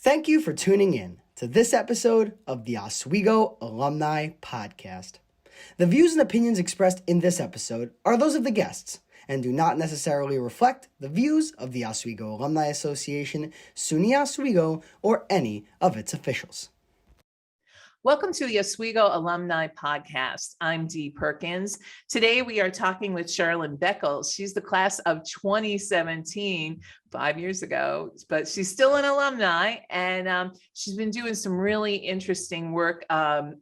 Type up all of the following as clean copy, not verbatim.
Thank you for tuning in to this episode of the Oswego Alumni Podcast. The views and opinions expressed in this episode are those of the guests and do not necessarily reflect the views of the Oswego Alumni Association, SUNY Oswego, or any of its officials. Welcome to the Oswego Alumni Podcast. I'm Dee Perkins. Today we are talking with Cherilyn Beckles. She's the class of 2017, 5 years ago, but she's still an alumni, and she's been doing some really interesting work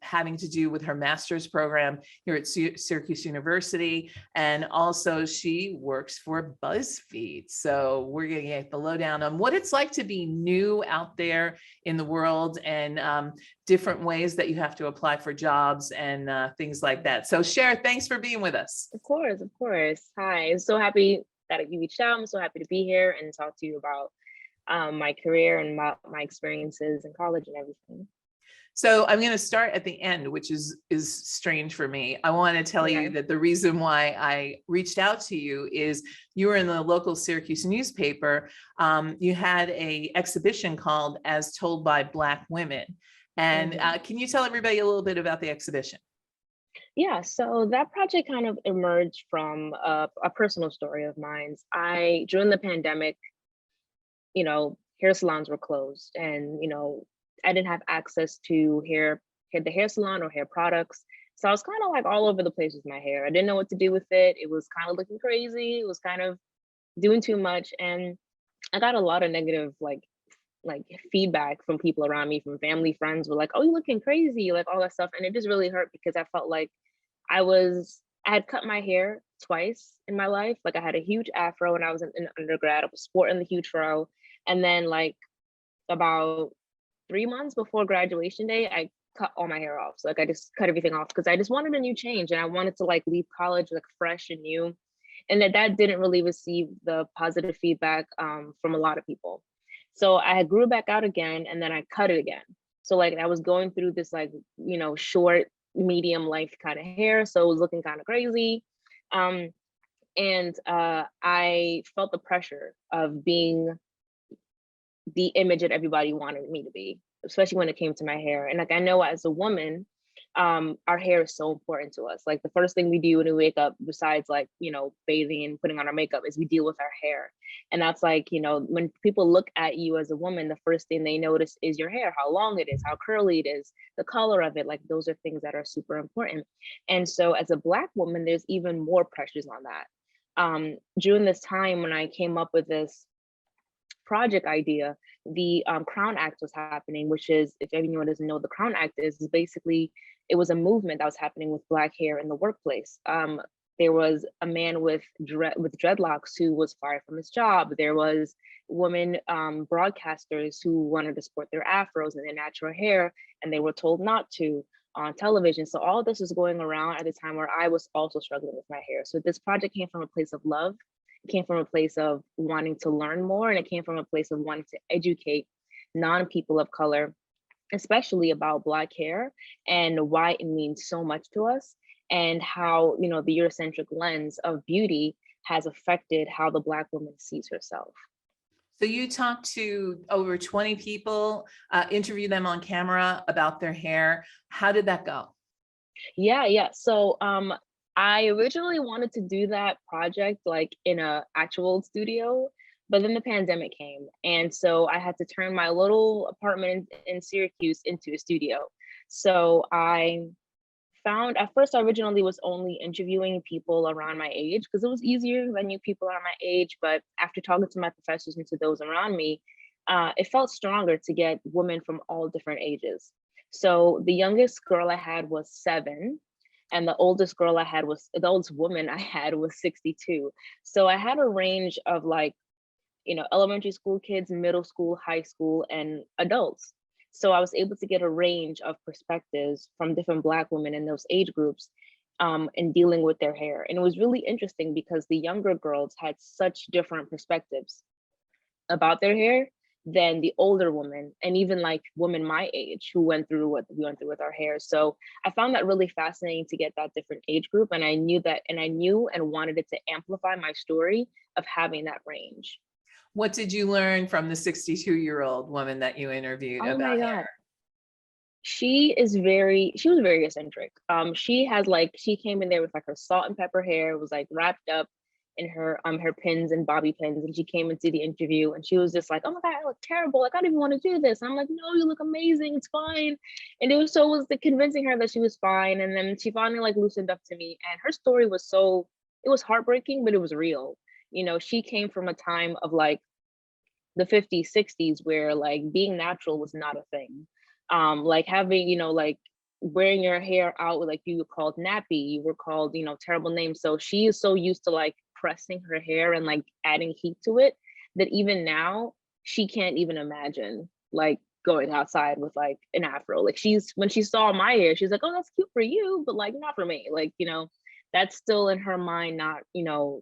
having to do with her master's program here at Syracuse University, and also she works for Buzzfeed. So we're going to get the lowdown on what it's like to be new out there in the world and different ways that you have to apply for jobs and things like that. So Cher, thanks for being with us. Of course. Hi, I'm so happy that you reached out. I'm so happy to be here and talk to you about my career and my experiences in college and everything. So I'm going to start at the end, which is strange for me. I want to tell you that the reason why I reached out to you is you were in the local Syracuse newspaper. You had an exhibition called As Told by Black Women. And can you tell everybody a little bit about the exhibition? Yeah, so that project kind of emerged from a personal story of mine. During the pandemic, hair salons were closed, and I didn't have access to the hair salon or hair products. So I was kind of like all over the place with my hair. I didn't know what to do with it. It was kind of looking crazy. It was kind of doing too much, and I got a lot of negative like feedback from people around me, from family, friends were like, "Oh, you're looking crazy," like all that stuff. And it just really hurt because I felt like I had cut my hair twice in my life. Like I had a huge afro when I was in undergrad. I was sporting the huge fro. And then like about 3 months before graduation day, I cut all my hair off. So like I just cut everything off because I just wanted a new change, and I wanted to like leave college like fresh and new. And that didn't really receive the positive feedback from a lot of people. So I grew back out again, and then I cut it again. So like I was going through this like, short, medium length kind of hair. So it was looking kind of crazy. I felt the pressure of being the image that everybody wanted me to be, especially when it came to my hair. And like, I know as a woman, our hair is so important to us. Like the first thing we do when we wake up, besides like, bathing and putting on our makeup, is we deal with our hair. And that's like, when people look at you as a woman, the first thing they notice is your hair, how long it is, how curly it is, the color of it. Like those are things that are super important. And so as a Black woman, there's even more pressures on that. During this time when I came up with this project idea, the Crown Act was happening, which is, if anyone doesn't know, the Crown Act is basically, it was a movement that was happening with Black hair in the workplace. There was a man with dreadlocks who was fired from his job. There was women broadcasters who wanted to sport their afros and their natural hair, and they were told not to on television. So all this was going around at a time where I was also struggling with my hair. So this project came from a place of love. It came from a place of wanting to learn more, and it came from a place of wanting to educate non-people of color, especially about Black hair and why it means so much to us, and how, the Eurocentric lens of beauty has affected how the Black woman sees herself. So you talked to over 20 people, interviewed them on camera about their hair. How did that go? Yeah. So I originally wanted to do that project like in a actual studio, but then the pandemic came. And so I had to turn my little apartment in Syracuse into a studio. So I at first I originally was only interviewing people around my age because it was easier because I knew people around my age. But after talking to my professors and to those around me, it felt stronger to get women from all different ages. So the youngest girl I had was 7. And the oldest woman I had was 62. So I had a range of like, elementary school kids, middle school, high school, and adults. So I was able to get a range of perspectives from different Black women in those age groups in dealing with their hair. And it was really interesting because the younger girls had such different perspectives about their hair than the older women, and even like women my age who went through what we went through with our hair. So I found that really fascinating to get that different age group. And I knew and wanted it to amplify my story of having that range. What did you learn from the 62-year-old woman that you interviewed Oh about my God. hair? She was very eccentric. She came in there with like her salt and pepper hair, was like wrapped up in her pins and bobby pins. And she came into the interview and she was just like, oh my God, I look terrible. Like, I don't even want to do this. And I'm like, no, you look amazing. It's fine. And it was the convincing her that she was fine. And then she finally like loosened up to me. And her story was it was heartbreaking, but it was real. You know, she came from a time of like the 50s, 60s, where like being natural was not a thing. Like having, like wearing your hair out, like you were called nappy, you were called, terrible names. So she is so used to like pressing her hair and like adding heat to it that even now she can't even imagine like going outside with like an afro. Like when she saw my hair, she's like, oh, that's cute for you, but like not for me. Like, that's still in her mind, not,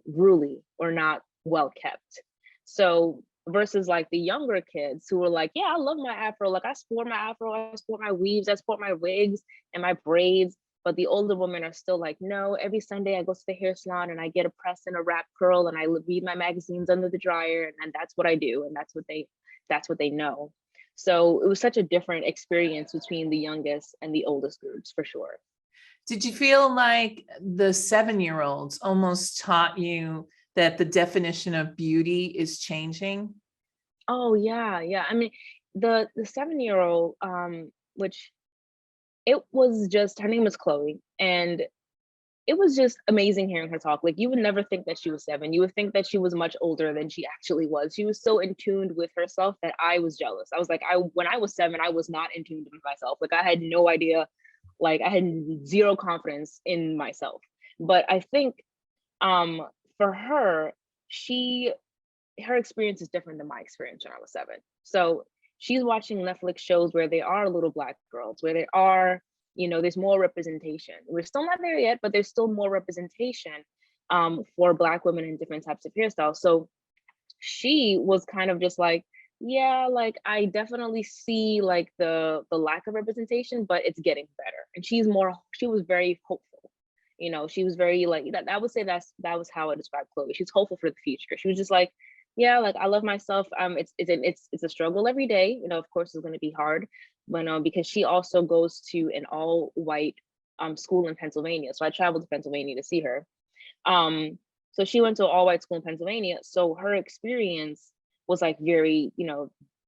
ruly or not well kept. So versus like the younger kids who were like, yeah, I love my afro. Like I sport my afro, I sport my weaves, I sport my wigs and my braids. But the older women are still like, no, every Sunday I go to the hair salon and I get a press and a wrap curl and I read my magazines under the dryer and that's what I do. And that's what they know. So it was such a different experience between the youngest and the oldest groups for sure. Did you feel like the 7-year-olds almost taught you that the definition of beauty is changing? Oh yeah. I mean, the 7-year-old, which it was just, her name was Chloe, and it was just amazing hearing her talk. Like you would never think that she was 7. You would think that she was much older than she actually was. She was so in tune with herself that I was jealous. I was like, when I was 7, I was not in tune with myself. Like I had no idea, like I had zero confidence in myself. But I think for her, her experience is different than my experience when I was 7. So she's watching Netflix shows where there are little Black girls, where there are, there's more representation. We're still not there yet, but there's still more representation for Black women in different types of hairstyles. So she was kind of just like, yeah, like I definitely see like the lack of representation, but it's getting better. And she was very hopeful. She was very like that. I would say that was how I described Chloe. She's hopeful for the future. She was just like, yeah, like I love myself. It's a struggle every day. Of course, it's going to be hard, but because she also goes to an all white school in Pennsylvania. So I traveled to Pennsylvania to see her. So she went to an all white school in Pennsylvania. So her experience was like very,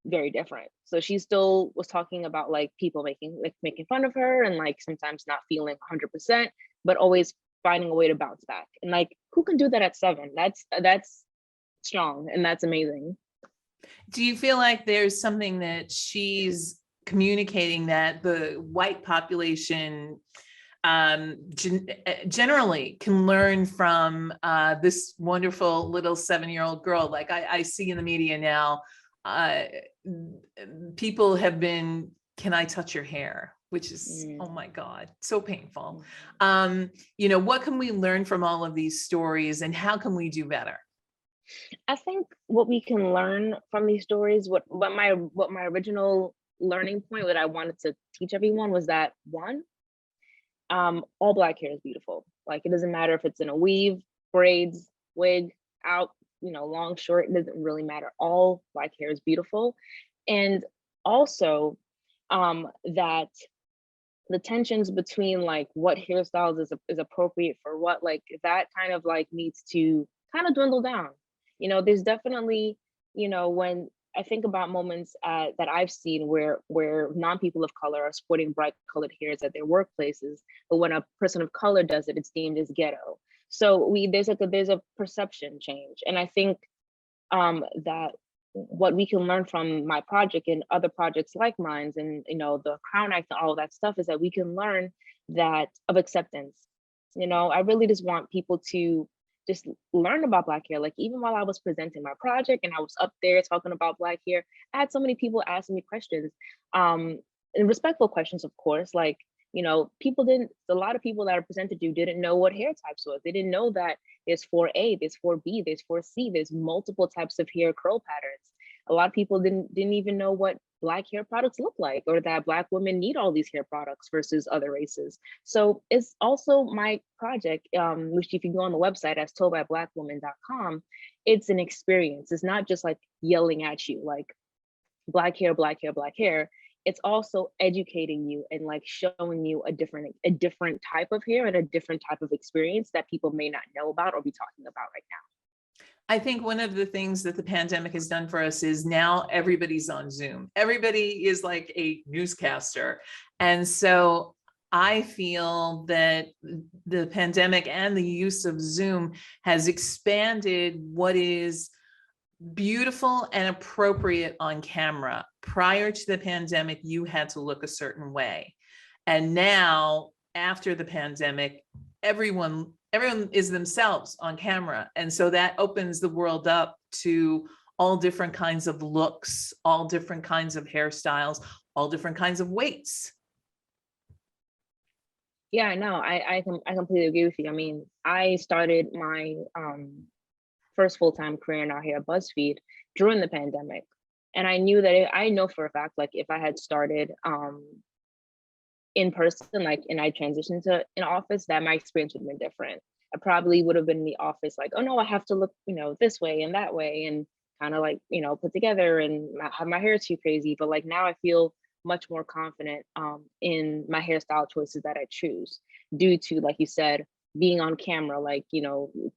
very different. So she still was talking about like people making fun of her and like sometimes not feeling 100%, but always finding a way to bounce back. And like, who can do that at 7? That's strong and that's amazing. Do you feel like there's something that she's communicating that the white population generally can learn from this wonderful little 7-year-old girl? Like I see in the media now, people have been, can I touch your hair? Which is, oh my God, so painful. What can we learn from all of these stories and how can we do better? I think what we can learn from these stories, what my original learning point, what I wanted to teach everyone was that one, all Black hair is beautiful. Like it doesn't matter if it's in a weave, braids, wig, out, long, short, it doesn't really matter. All Black hair is beautiful. And also that the tensions between like what hairstyles is appropriate for what, like that kind of like needs to kind of dwindle down. There's definitely, when I think about moments that I've seen where non-people of color are sporting bright colored hairs at their workplaces, but when a person of color does it, it's deemed as ghetto. So there's a perception change. And I think that what we can learn from my project and other projects like mine and, the Crown Act and all that stuff is that we can learn that of acceptance. I really just want people to just learn about Black hair. Like even while I was presenting my project and I was up there talking about Black hair, I had so many people asking me questions, and respectful questions, of course. Like, a lot of people that I presented to didn't know what hair types was. They didn't know that there's 4A, there's 4B, there's 4C, there's multiple types of hair curl patterns. A lot of people didn't even know what Black hair products look like, or that Black women need all these hair products versus other races. So it's also my project, which if you go on the website as toldbyblackwoman.com, it's an experience. It's not just like yelling at you like Black hair, Black hair, Black hair. It's also educating you and like showing you a different type of hair and a different type of experience that people may not know about or be talking about right now. I think one of the things that the pandemic has done for us is now everybody's on Zoom. Everybody is like a newscaster. And so I feel that the pandemic and the use of Zoom has expanded what is beautiful and appropriate on camera. Prior to the pandemic, you had to look a certain way. And now, after the pandemic, everyone is themselves on camera. And so that opens the world up to all different kinds of looks, all different kinds of hairstyles, all different kinds of weights. Yeah, no, I completely agree with you. I mean, I started my first full-time career in our hair Buzzfeed during the pandemic. And I knew that I know for a fact, like if I had started in person, like, and I transitioned to an office, that my experience would have been different. I probably would have been in the office like, oh no, I have to look, this way and that way, and kind of like, put together and not have my hair too crazy. But like now I feel much more confident in my hairstyle choices that I choose, due to, like you said, being on camera, like,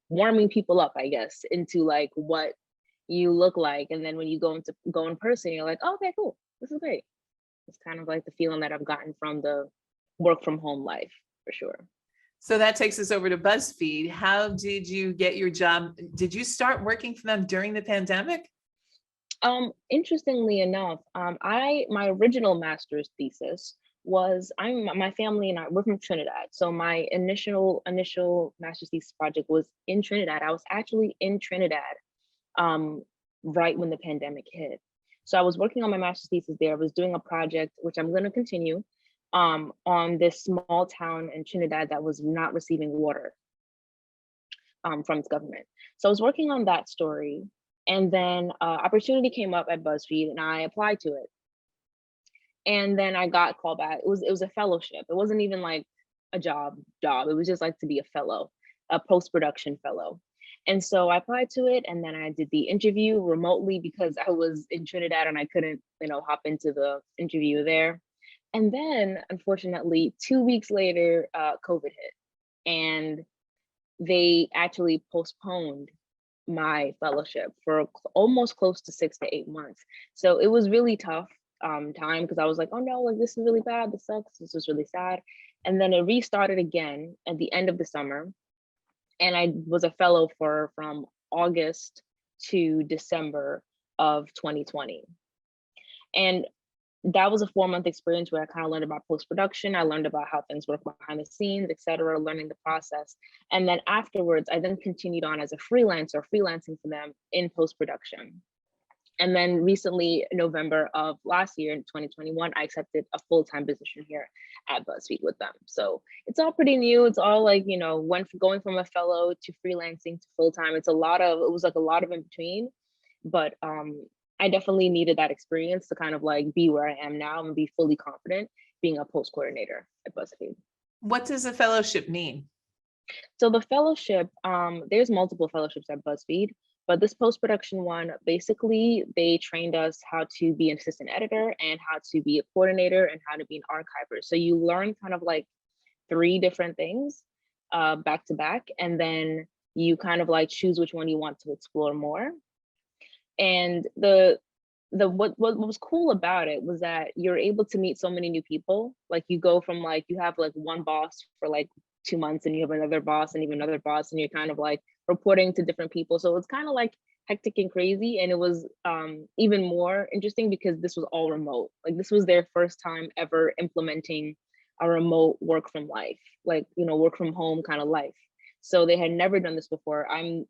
warming people up, I guess, into like what you look like. And then when you go in person, you're like, oh, okay, cool, this is great. It's kind of like the feeling that I've gotten from the work from home life, for sure. So that takes us over to BuzzFeed. How did you get your job? Did you start working for them during the pandemic? Interestingly enough, my original master's thesis was, my family and I, we're from Trinidad. So my initial master's thesis project was in Trinidad. I was actually in Trinidad right when the pandemic hit. So I was working on my master's thesis there. I was doing a project, which I'm going to continue, on this small town in Trinidad that was not receiving water from its government. So I was working on that story. And then opportunity came up at BuzzFeed and I applied to it. And then I got called back. It was a fellowship. It wasn't even like a job. It was just like to be a fellow, a post-production fellow. And so I applied to it, and then I did the interview remotely because I was in Trinidad and I couldn't, hop into the interview there. And then, unfortunately, 2 weeks later, COVID hit, and they actually postponed my fellowship for almost close to 6 to 8 months. So it was really tough time, because I was like, oh no, like this is really bad, this sucks, this is really sad. And then it restarted again at the end of the summer. And I was a fellow from August to December of 2020. And that was a 4-month experience where I kind of learned about post-production. I learned about how things work behind the scenes, et cetera, learning the process. And then afterwards, I then continued on as a freelancer, freelancing for them in post-production. And then recently, November of last year in 2021, I accepted a full-time position here at BuzzFeed with them. So it's all pretty new. It's all like, going from a fellow to freelancing to full-time. It was like a lot of in between, but I definitely needed that experience to kind of like be where I am now and be fully confident being a post coordinator at BuzzFeed. What does a fellowship mean? So the fellowship, there's multiple fellowships at BuzzFeed, but this post-production one, basically they trained us how to be an assistant editor and how to be a coordinator and how to be an archiver. So you learn kind of like 3 different things back to back, and then you kind of like choose which one you want to explore more. And what was cool about it was that you're able to meet so many new people. Like you go from like, you have like one boss for like 2 months, and you have another boss and even another boss, and you're kind of like reporting to different people. So it's kind of like hectic and crazy. And it was even more interesting because this was all remote. Like this was their first time ever implementing a remote work from life, like, work from home kind of life. So they had never done this before. I'm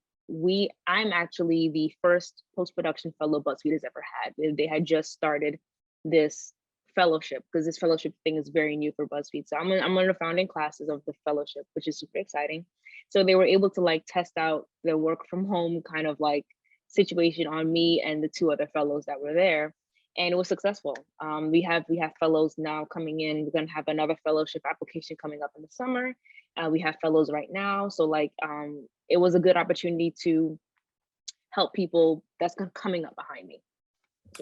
actually the first post-production fellow BuzzFeed has ever had. They had just started this fellowship because this fellowship thing is very new for BuzzFeed. So I'm one of the founding classes of the fellowship, which is super exciting. So they were able to like test out their work from home kind of like situation on me and the two other fellows that were there, and it was successful. We have fellows now coming in. We're going to have another fellowship application coming up in the summer. We have fellows right now, so like it was a good opportunity to help people that's coming up behind me.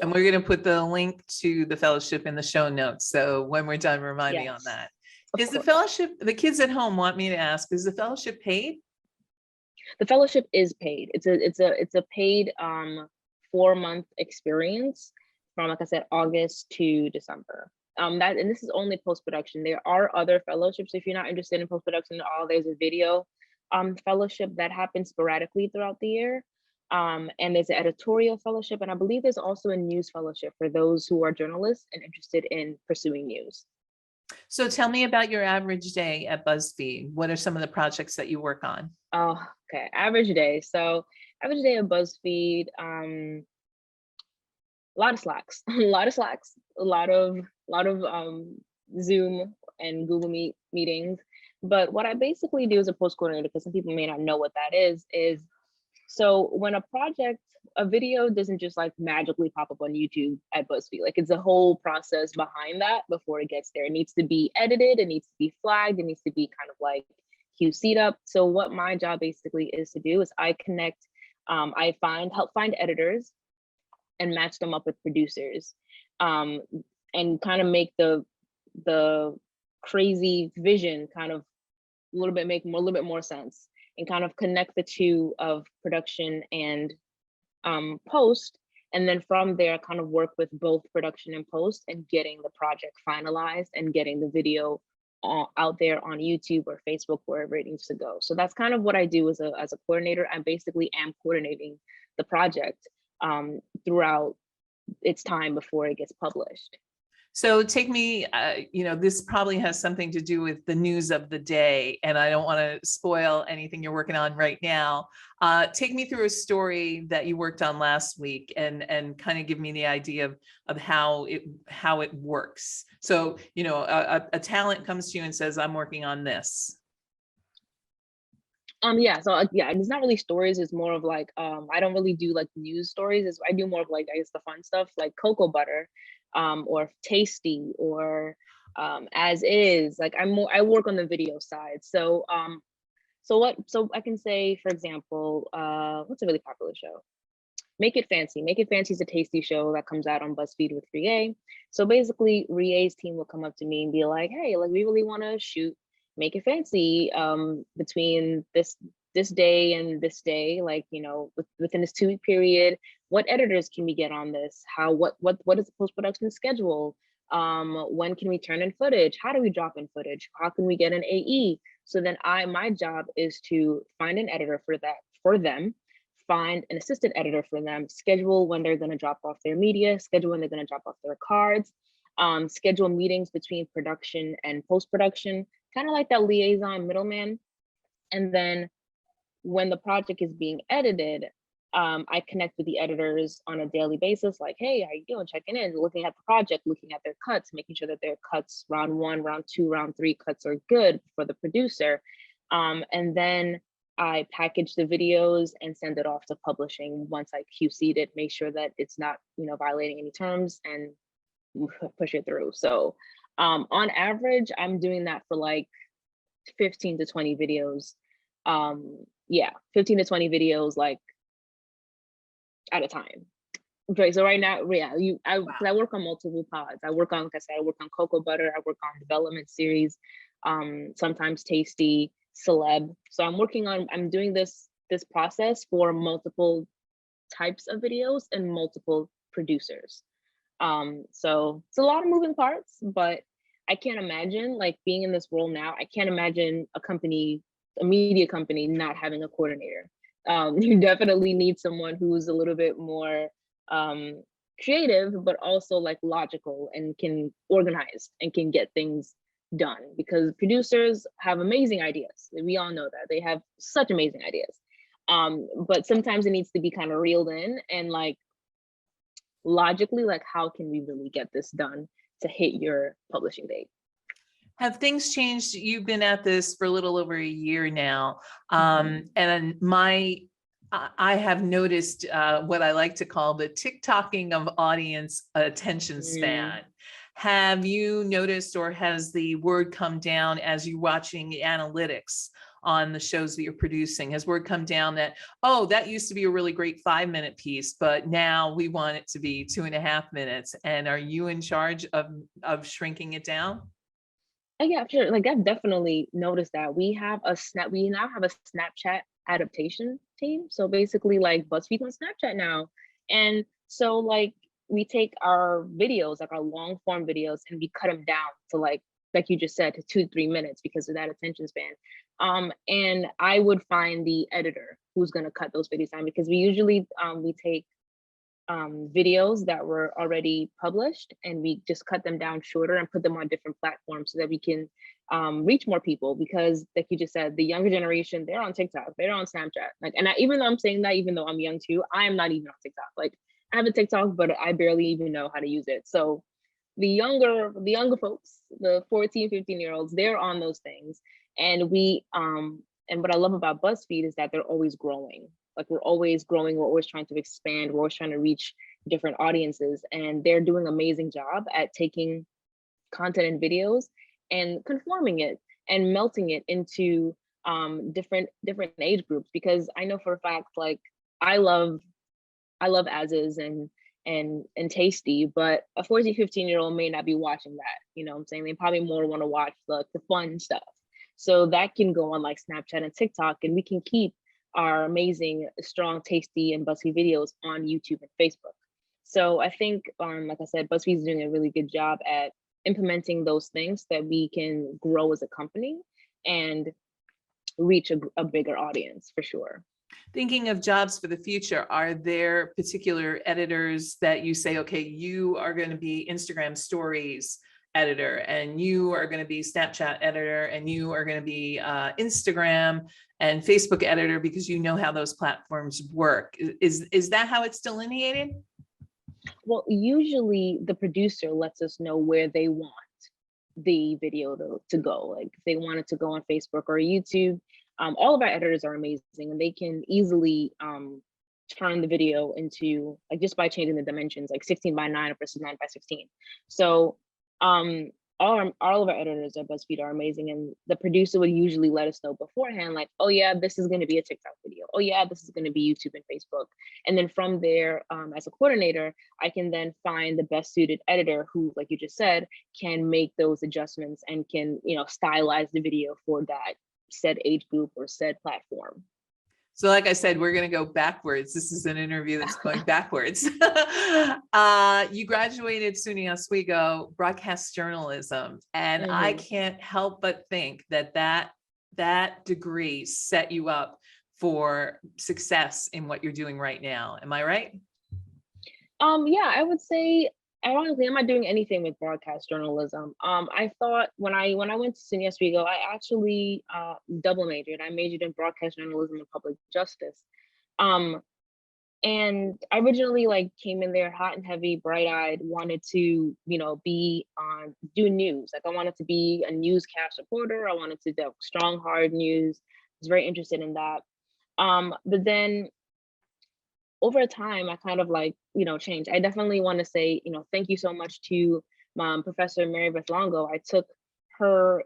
And we're going to put the link to the fellowship in the show notes. So when we're done, remind me on that. Is the fellowship, the kids at home want me to ask, is the fellowship paid? The fellowship is paid. It's a paid 4-month experience from, like I said, August to December. And this is only post-production. There are other fellowships. If you're not interested in post-production at all, there's a video fellowship that happens sporadically throughout the year. And there's an editorial fellowship. And I believe there's also a news fellowship for those who are journalists and interested in pursuing news. So tell me about your average day at Buzzfeed. What are some of the projects that you work on? Oh, okay. Average day. So average day at Buzzfeed, a lot of Slacks, a lot of Zoom and Google Meet meetings. But what I basically do as a post coordinator, because some people may not know what that is so when a video doesn't just like magically pop up on YouTube at BuzzFeed. Like it's a whole process behind that before it gets there. It needs to be edited, it needs to be flagged, it needs to be kind of like QC'd up. So what my job basically is to do is I connect, help find editors and match them up with producers, and kind of make the crazy vision kind of make a little bit more sense, and kind of connect the two of production and post. And then from there, kind of work with both production and post and getting the project finalized and getting the video out there on YouTube or Facebook, wherever it needs to go. So that's kind of what I do as a coordinator. I basically am coordinating the project throughout its time before it gets published. So take me, this probably has something to do with the news of the day, and I don't want to spoil anything you're working on right now. Take me through a story that you worked on last week and kind of give me the idea of how it works. So, a talent comes to you and says, I'm working on this. It's not really stories. It's more of like, I don't really do like news stories. I do more of like, I guess, the fun stuff like cocoa butter, or tasty, or as is. Like I work on the video side. So I can say, for example, what's a really popular show? Make It Fancy. Make It Fancy is a tasty show that comes out on BuzzFeed with Rie. So basically, Rie's team will come up to me and be like, hey, like we really want to shoot Make It Fancy between this day and this day, like, within this 2-week period. What editors can we get on this? What is the post-production schedule? When can we turn in footage? How do we drop in footage? How can we get an AE? So then my job is to find an editor for them, find an assistant editor for them, schedule when they're going to drop off their media, schedule when they're going to drop off their cards, schedule meetings between production and post-production, kind of like that liaison middleman. And then when the project is being edited, I connect with the editors on a daily basis, like, hey, how you doing? Checking in, looking at the project, looking at their cuts, making sure that their cuts, round 1, round 2, round 3 cuts are good for the producer. And then I package the videos and send it off to publishing once I QC'd it, make sure that it's not, violating any terms, and push it through. So on average, I'm doing that for like 15 to 20 videos. 15 to 20 videos like at a time. Okay, so right now, I work on multiple pods. I work on, like I said, I work on cocoa butter, I work on development series, sometimes tasty, celeb. So I'm doing this process for multiple types of videos and multiple producers. So it's a lot of moving parts, but I can't imagine, like, being in this role now, I can't imagine a media company not having a coordinator. You definitely need someone who's a little bit more creative, but also like logical and can organize and can get things done, because producers have amazing ideas. We all know that they have such amazing ideas. But sometimes it needs to be kind of reeled in and like logically, like, how can we really get this done to hit your publishing date? Have things changed? You've been at this for a little over a year now. And my I have noticed what I like to call the TikToking of audience attention span. Have you noticed, or has the word come down as you're watching the analytics on the shows that you're producing? Has word come down that, oh, that used to be a really great 5-minute piece, but now we want it to be 2.5 minutes? And are you in charge of shrinking it down? Oh, yeah, sure. Like I've definitely noticed that we now have a Snapchat adaptation team. So basically like Buzzfeed on Snapchat now. And so like we take our videos, like our long form videos, and we cut them down to like you just said, to 2 to 3 minutes because of that attention span. And I would find the editor who's gonna cut those videos down, because we usually we take videos that were already published and we just cut them down shorter and put them on different platforms so that we can reach more people. Because like you just said, the younger generation, they're on TikTok, they're on Snapchat. Like, and even though I'm saying that, even though I'm young too, I am not even on TikTok. Like I have a TikTok, but I barely even know how to use it. So the younger folks, the 14, 15-year-olds, they're on those things. And and what I love about BuzzFeed is that they're always growing. Like we're always growing, we're always trying to expand, we're always trying to reach different audiences, and they're doing an amazing job at taking content and videos and conforming it and melting it into different age groups. Because I know for a fact, like I love as is and tasty, but a 14, 15-year-old may not be watching that. You know what I'm saying? They probably more want to watch the fun stuff. So that can go on like Snapchat and TikTok, and we can keep our amazing, strong, tasty, and BuzzFeed videos on YouTube and Facebook. So I think, like I said, BuzzFeed is doing a really good job at implementing those things that we can grow as a company and reach a bigger audience for sure. Thinking of jobs for the future, are there particular editors that you say, okay, you are going to be Instagram stories editor, and you are going to be Snapchat editor, and you are going to be Instagram and Facebook editor, because you know how those platforms work? Is that how it's delineated? Well, usually the producer lets us know where they want the video to go. Like if they want it to go on Facebook or YouTube. All of our editors are amazing, and they can easily turn the video into, like, just by changing the dimensions, like 16:9 versus 9:16. So all of our editors at BuzzFeed are amazing, and the producer would usually let us know beforehand, like, oh yeah, this is going to be a TikTok video. Oh yeah, this is going to be YouTube and Facebook. And then from there, as a coordinator, I can then find the best suited editor who, like you just said, can make those adjustments and can, stylize the video for that said age group or said platform. So like I said, we're going to go backwards. This is an interview that's going backwards. You graduated SUNY Oswego broadcast journalism, and I can't help but think that degree set you up for success in what you're doing right now. Am I right? Yeah, I would say, ironically, I'm not doing anything with broadcast journalism. I thought when I went to SUNY Oswego, I actually double majored. I majored in broadcast journalism and public justice. And I originally came in there hot and heavy, bright-eyed, wanted to, be do news. Like I wanted to be a newscast reporter. I wanted to do strong, hard news. I was very interested in that. But then over time, I kind of changed. I definitely want to say, thank you so much to Professor Mary Beth Longo. I took her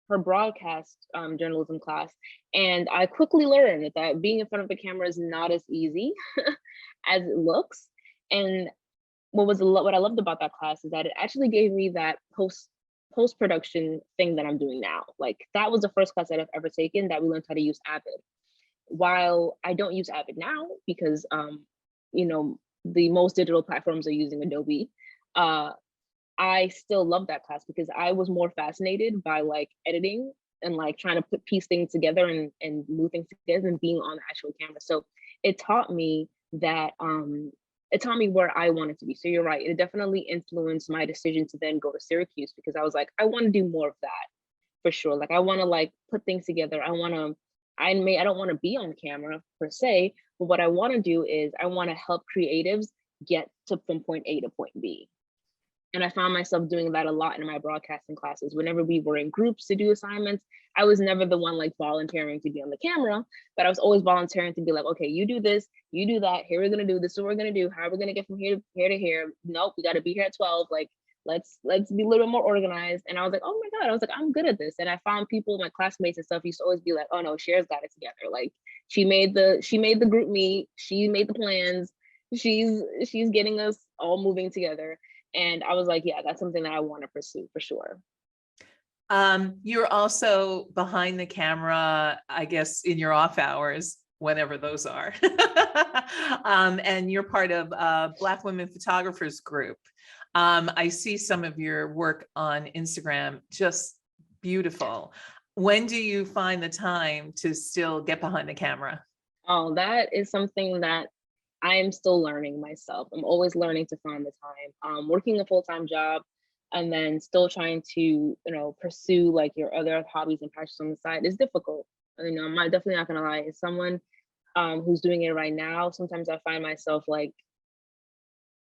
broadcast journalism class, and I quickly learned that being in front of the camera is not as easy as it looks. And what I loved about that class is that it actually gave me that post-production thing that I'm doing now. Like that was the first class that I've ever taken that we learned how to use Avid. While I don't use Avid now because the most digital platforms are using Adobe, I still love that class because I was more fascinated by editing and trying to piece things together and move things together and being on the actual camera. So it taught me that it taught me where I wanted to be. So you're right, it definitely influenced my decision to then go to Syracuse, because I was like, I want to do more of that for sure. Like I want to put things together. I don't want to be on camera per se, but what I want to do is I want to help creatives get from point A to point B. And I found myself doing that a lot in my broadcasting classes. Whenever we were in groups to do assignments, I was never the one like volunteering to be on the camera, but I was always volunteering to be like, okay, you do this, you do that. Here we're gonna do this. Is what we're gonna do. How are we gonna get from here to here? Nope, we got to be here at 12. Like, let's be a little bit more organized. And I was like, oh my God, I was like, I'm good at this. And I found people, my classmates and stuff, used to always be like, oh no, Cher's got it together. Like, she made the group meet. She made the plans. She's getting us all moving together. And I was like, yeah, that's something that I want to pursue for sure. You're also behind the camera, I guess, in your off hours, whenever those are. And you're part of Black Women Photographers Group. I see some of your work on Instagram, just beautiful. When do you find the time to still get behind the camera? Oh, that is something that I am still learning myself. I'm always learning to find the time. Working a full-time job and then still trying to, pursue like your other hobbies and passions on the side is difficult. I'm definitely not gonna lie. As someone who's doing it right now, sometimes I find myself like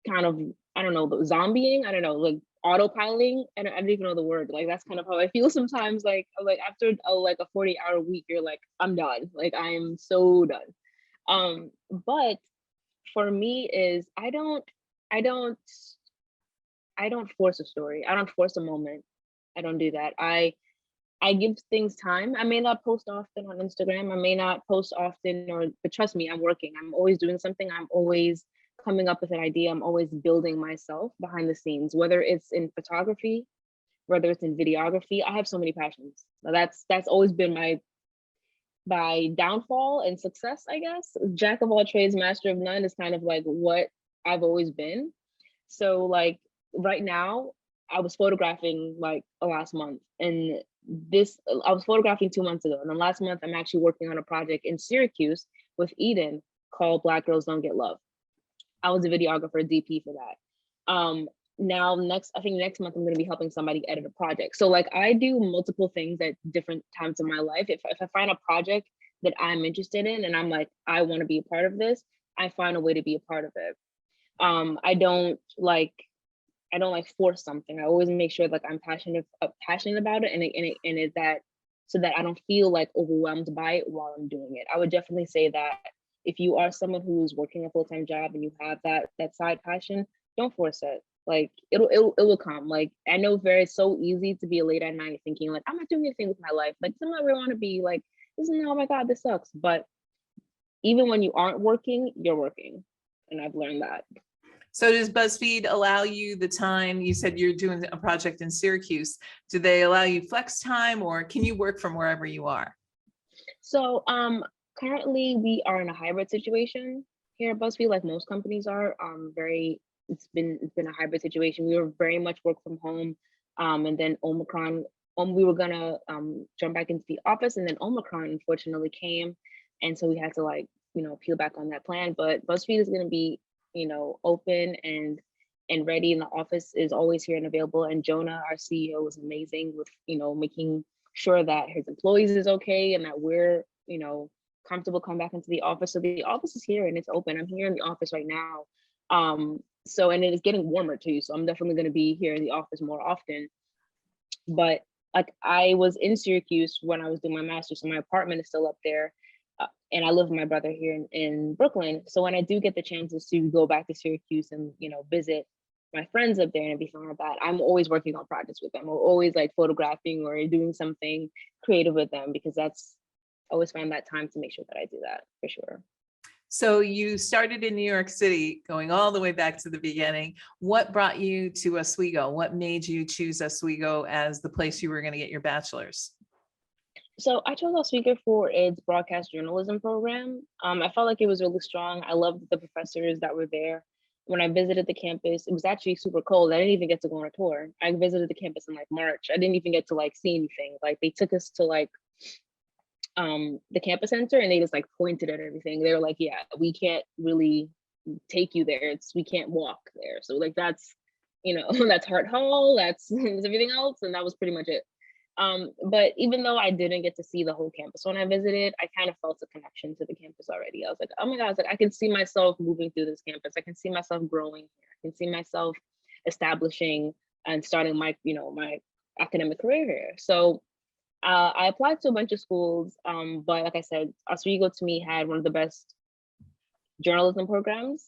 kind of, I don't know, zombieing. I don't know, like autopiloting. I don't even know the word. Like that's kind of how I feel sometimes. Like after a 40-hour week, you're like, I'm done. Like I am so done. But for me is I don't force a story. I don't force a moment. I don't do that. I give things time. I may not post often on Instagram. I may not post often, but trust me, I'm working. I'm always doing something. I'm always coming up with an idea. I'm always building myself behind the scenes, whether it's in photography, whether it's in videography. I have so many passions. That's always been my downfall and success, I guess. Jack of all trades, master of none is kind of like what I've always been. So like right now, I was photographing like last month, and I was photographing 2 months ago. And then last month, I'm actually working on a project in Syracuse with Eden called Black Girls Don't Get Love. I was a videographer, DP for that. Now next month I'm going to be helping somebody edit a project. So like I do multiple things at different times of my life. If I find a project that I'm interested in and I'm like, I want to be a part of this, I find a way to be a part of it. I don't like force something. I always make sure like I'm passionate about it, and it that so that I don't feel like overwhelmed by it while I'm doing it. I would definitely say that if you are someone who's working a full-time job and you have that side passion, don't force it. Like it will come. Like I know it's so easy to be late at night thinking like I'm not doing anything with my life. Like I'm not where I want to be. Like oh my God, this sucks. But even when you aren't working, you're working, and I've learned that. So does Buzzfeed allow you the time? You said you're doing a project in Syracuse. Do they allow you flex time, or can you work from wherever you are? So currently we are in a hybrid situation here at Buzzfeed, like most companies are. It's been a hybrid situation. We were very much work from home, and then Omicron. We were gonna jump back into the office, and then Omicron unfortunately came, and so we had to peel back on that plan. But Buzzfeed is gonna be open and ready, and the office is always here and available. And Jonah, our CEO, was amazing with making sure that his employees is okay and that we're comfortable coming back into the office. So the office is here and it's open. I'm here in the office right now. And it is getting warmer too. So I'm definitely going to be here in the office more often. But like I was in Syracuse when I was doing my master's, so my apartment is still up there. And I live with my brother here in Brooklyn. So when I do get the chances to go back to Syracuse and, visit my friends up there and everything like that, I'm always working on projects with them, or always like photographing or doing something creative with them, because I always find that time to make sure that I do that for sure. So you started in New York City, going all the way back to the beginning. What brought you to Oswego? What made you choose Oswego as the place you were going to get your bachelor's? So I chose Oswego for its broadcast journalism program. I felt like it was really strong. I loved the professors that were there. When I visited the campus, it was actually super cold. I didn't even get to go on a tour. I visited the campus in like March. I didn't even get to like see anything. Like they took us to like the campus center and they just like pointed at everything. They were like, yeah, we can't really take you there. We can't walk there. So like that's, that's Hart Hall, that's everything else. And that was pretty much it. But even though I didn't get to see the whole campus when I visited, I kind of felt a connection to the campus already. I was like, oh my God, I can see myself moving through this campus. I can see myself growing here. I can see myself establishing and starting my, my academic career here. So I applied to a bunch of schools, but like I said, Oswego to me had one of the best journalism programs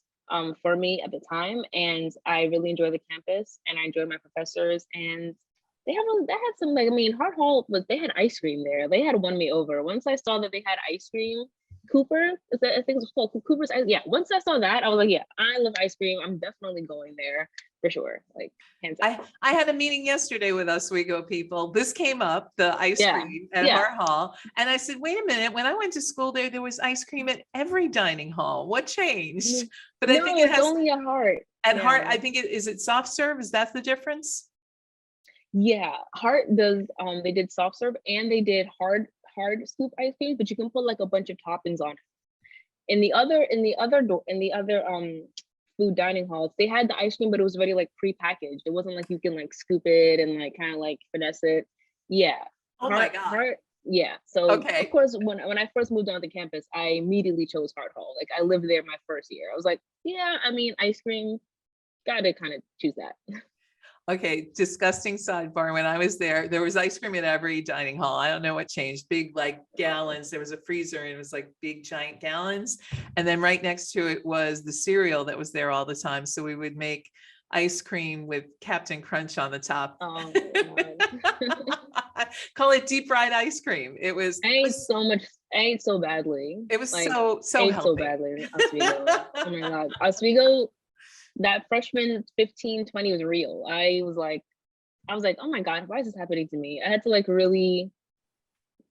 for me at the time, and I really enjoyed the campus and I enjoyed my professors, and they had some, like, I mean, Hart Hall, but they had ice cream there. They had won me over. Once I saw that they had ice cream, Cooper, is that, I think it was called Cooper's ice. Yeah, once I saw that, I was like, yeah, I love ice cream. I'm definitely going there for sure. Like, hands down. I had a meeting yesterday with Oswego people. This came up, the ice cream at Hart Hall. And I said, wait a minute, when I went to school there was ice cream at every dining hall. What changed? But I think it has only at Hart. At Hart, I think is it soft serve? Is that the difference? Yeah, Hart does, they did soft serve and they did hard scoop ice cream, but you can put like a bunch of toppings on it. In the other food dining halls, they had the ice cream, but it was already like pre-packaged. It wasn't like you can like scoop it and like kind of like finesse it. Yeah. Oh my God. Yeah. So okay. Of course, when I first moved onto campus, I immediately chose Hart Hall. Like I lived there my first year. I was like, yeah, I mean, ice cream, gotta kind of choose that. Okay, disgusting sidebar. When I was there was ice cream at every dining hall. I don't know what changed. Big like gallons. There was a freezer and it was like big giant gallons. And then right next to it was the cereal that was there all the time. So we would make ice cream with Captain Crunch on the top. Oh, Call it deep fried ice cream. It was. I ate so badly. It was like, so healthy. So badly. Oswego. Oh my God, Oswego. That freshman 15-20 was real. I was like, oh my God, why is this happening to me? I had to like really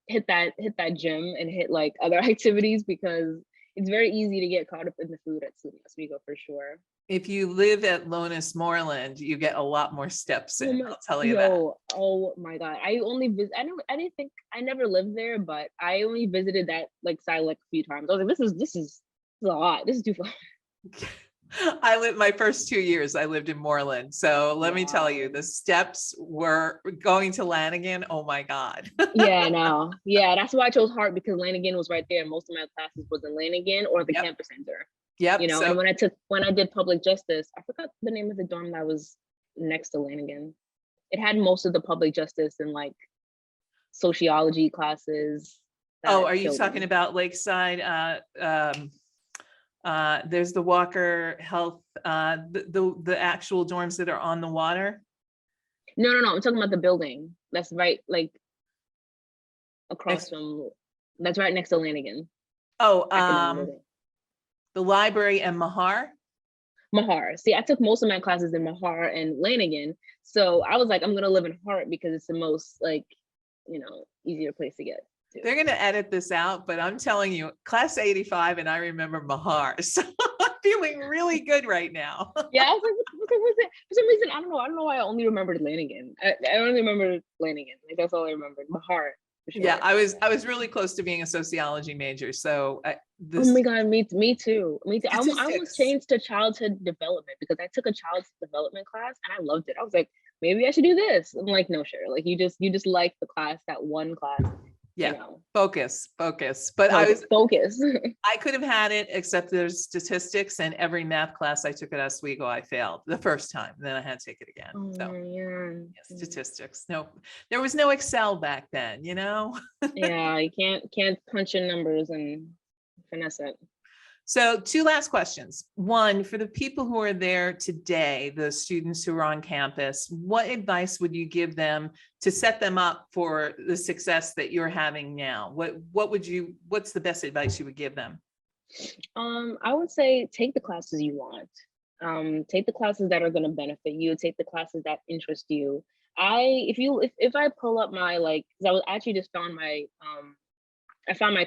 hit that gym and hit like other activities because it's very easy to get caught up in the food at Oswego for sure. If you live at Lonis Moreland, you get a lot more steps in. I'll tell you that. Oh my God. I never lived there, but I only visited that like side like a few times. I was like, this is a lot. This is too far. My first 2 years, I lived in Moreland. So let me tell you, the steps were going to Lanigan. Oh my God. Yeah, that's why I chose Hart, because Lanigan was right there. Most of my classes was in Lanigan or the campus center. Yep. And when I did public justice, I forgot the name of the dorm that was next to Lanigan. It had most of the public justice and like sociology classes. Oh, are you talking about Lakeside? There's the Walker Health, the actual dorms that are on the water. No. I'm talking about the building that's right, like across from. That's right next to Lanigan. Oh, the library and Mahar. See, I took most of my classes in Mahar and Lanigan, so I was like, I'm gonna live in Hart because it's the most like, easier place to get. They're going to edit this out, but I'm telling you, class 85, and I remember Mahar. So I'm feeling really good right now. Yeah, I was like, what's it? For some reason, I don't know why I only remembered Lanigan. I only remember Lanigan. Like that's all I remembered. Mahar. Sure. Yeah, I was really close to being a sociology major. So oh my God, me too. I almost changed to childhood development because I took a childhood development class and I loved it. I was like, maybe I should do this. I'm like, no, sure. Like you just like the class, that one class. Yeah, focus. But I was focus. I could have had it, except there's statistics, and every math class I took at Oswego, I failed the first time. Then I had to take it again. Statistics. No, there was no Excel back then, Yeah, you can't punch in numbers and finesse it. So 2 last questions. One, for the people who are there today, the students who are on campus, what advice would you give them to set them up for the success that you're having now? What's the best advice you would give them? I would say take the classes you want. Take the classes that are going to benefit you. Take the classes that interest you. If I pull up my, like, 'cause I was actually just found my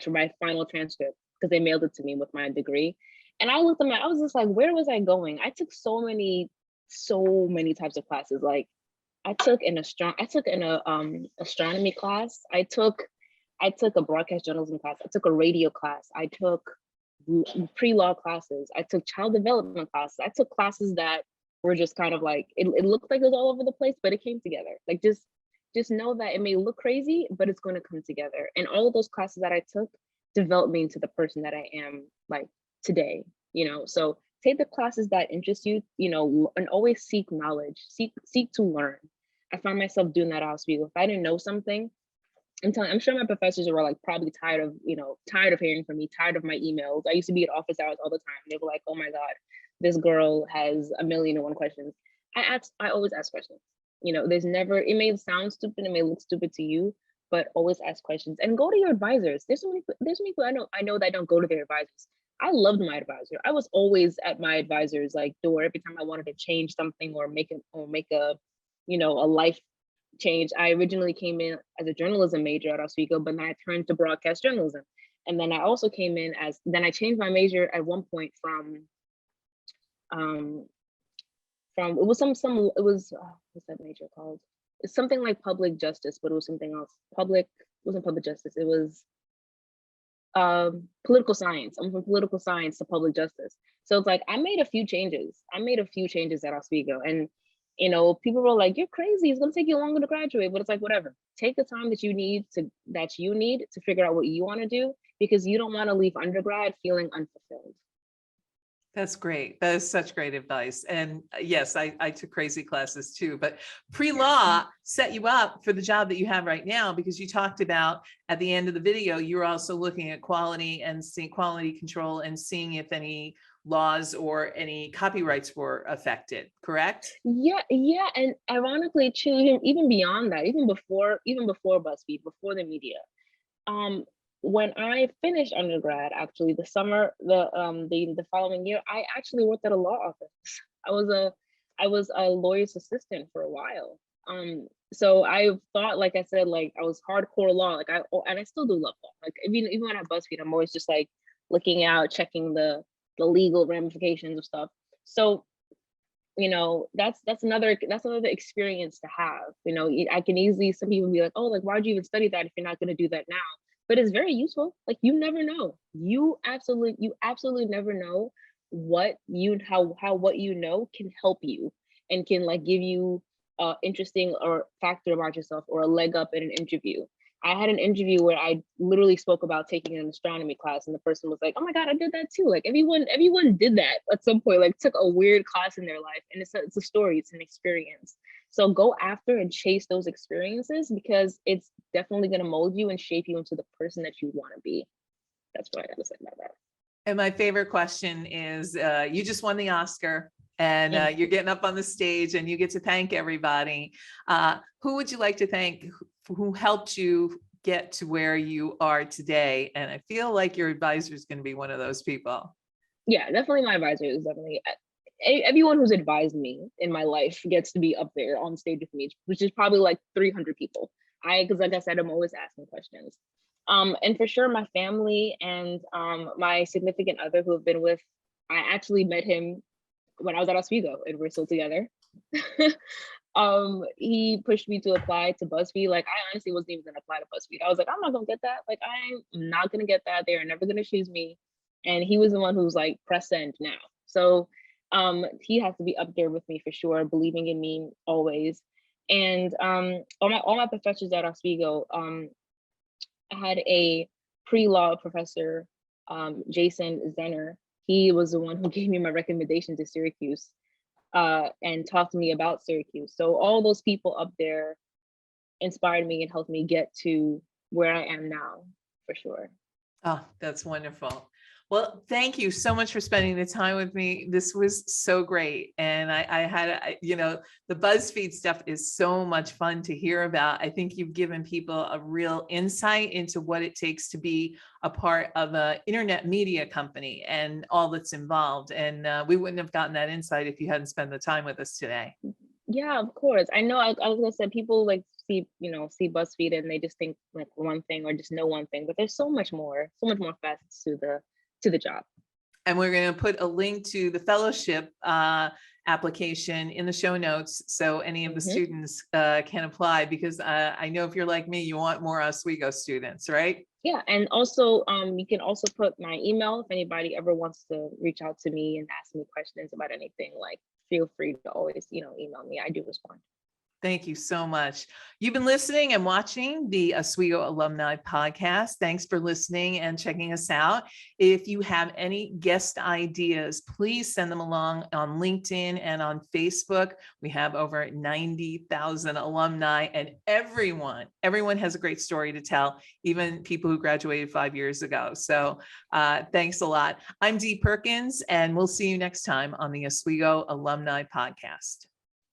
my final transcript, because they mailed it to me with my degree. And I looked at I was just like, where was I going? I took so many types of classes. Like I took an astronomy class. I took a broadcast journalism class. I took a radio class. I took pre-law classes. I took child development classes. I took classes that were just kind of like, it looked like it was all over the place, but it came together. Like just know that it may look crazy, but it's going to come together. And all of those classes that I took developed me into the person that I am like today, so take the classes that interest you, and always seek knowledge, seek to learn. I found myself doing that at Oswego. If I didn't know something, I'm sure my professors were like probably tired of hearing from me, tired of my emails. I used to be at office hours all the time. They were like, oh my God, this girl has 1,000,001 questions. I always ask questions. It may sound stupid, it may look stupid to you, but always ask questions and go to your advisors. There's so many people I know that don't go to their advisors. I loved my advisor. I was always at my advisor's like door every time I wanted to change something or make a life change. I originally came in as a journalism major at Oswego, but then I turned to broadcast journalism. And then I also came in then I changed my major at one point from what's that major called? It's something like public justice, but it was something else. Wasn't public justice. It was political science. I'm from political science to public justice. So it's like I made a few changes at Oswego, and people were like, "You're crazy. It's gonna take you longer to graduate." But it's like, whatever. Take the time that you need to figure out what you want to do, because you don't want to leave undergrad feeling unfulfilled. That's great. That is such great advice. And yes, I took crazy classes too, but PreLaw set you up for the job that you have right now, because you talked about at the end of the video, you were also looking at quality and seeing quality control and seeing if any laws or any copyrights were affected, correct? Yeah. And ironically too, even beyond that, even before Buzzfeed, before the media, when I finished undergrad, actually the following year, I actually worked at a law office. I was a lawyer's assistant for a while. So I thought, like I said, like I was hardcore law, and I still do love law. Like even when at Buzzfeed, I'm always just like looking out, checking the legal ramifications of stuff. So that's another experience to have. I can easily, some people be like, oh, like why'd you even study that if you're not going to do that now? But it's very useful. Like you never know. You absolutely never know what what you know can help you and can like give you interesting or factor about yourself or a leg up in an interview. I had an interview where I literally spoke about taking an astronomy class, and the person was like, "Oh my God, I did that too." Like everyone did that at some point. Like took a weird class in their life, and it's a story, it's an experience. So go after and chase those experiences, because it's definitely going to mold you and shape you into the person that you want to be. That's what I got to say about that. And my favorite question is, you just won the Oscar, and you're getting up on the stage and you get to thank everybody. Who would you like to thank who helped you get to where you are today? And I feel like your advisor is going to be one of those people. Yeah, definitely my advisor is definitely everyone who's advised me in my life gets to be up there on stage with me, which is probably like 300 people. Because like I said, I'm always asking questions. And for sure, my family and my significant other who have been with, I actually met him when I was at Oswego and we're still together. He pushed me to apply to Buzzfeed. Like I honestly wasn't even gonna apply to Buzzfeed. I was like, I'm not gonna get that. Like I'm not gonna get that. They're never gonna choose me. And he was the one who's like, press send now. So he has to be up there with me for sure, believing in me always. And all my professors at Oswego, I had a pre-law professor, Jason Zenner. He was the one who gave me my recommendation to Syracuse and talked to me about Syracuse. So all those people up there inspired me and helped me get to where I am now, for sure. Oh, that's wonderful. Well, thank you so much for spending the time with me. This was so great. And I had, the BuzzFeed stuff is so much fun to hear about. I think you've given people a real insight into what it takes to be a part of an internet media company and all that's involved. And we wouldn't have gotten that insight if you hadn't spent the time with us today. Yeah, of course. I know, I was gonna say, people like see BuzzFeed and they just think like one thing or just know one thing, but there's so much more facets to the job. And we're going to put a link to the fellowship application in the show notes, so any of the students can apply, because I know if you're like me, you want more Oswego students, right? Yeah, and also you can also put my email if anybody ever wants to reach out to me and ask me questions about anything. Like, feel free to always email me. I do respond. Thank you so much. You've been listening and watching the Oswego Alumni Podcast. Thanks for listening and checking us out. If you have any guest ideas, please send them along on LinkedIn and on Facebook. We have over 90,000 alumni, and everyone has a great story to tell, even people who graduated 5 years ago. So thanks a lot. I'm Dee Perkins, and we'll see you next time on the Oswego Alumni Podcast.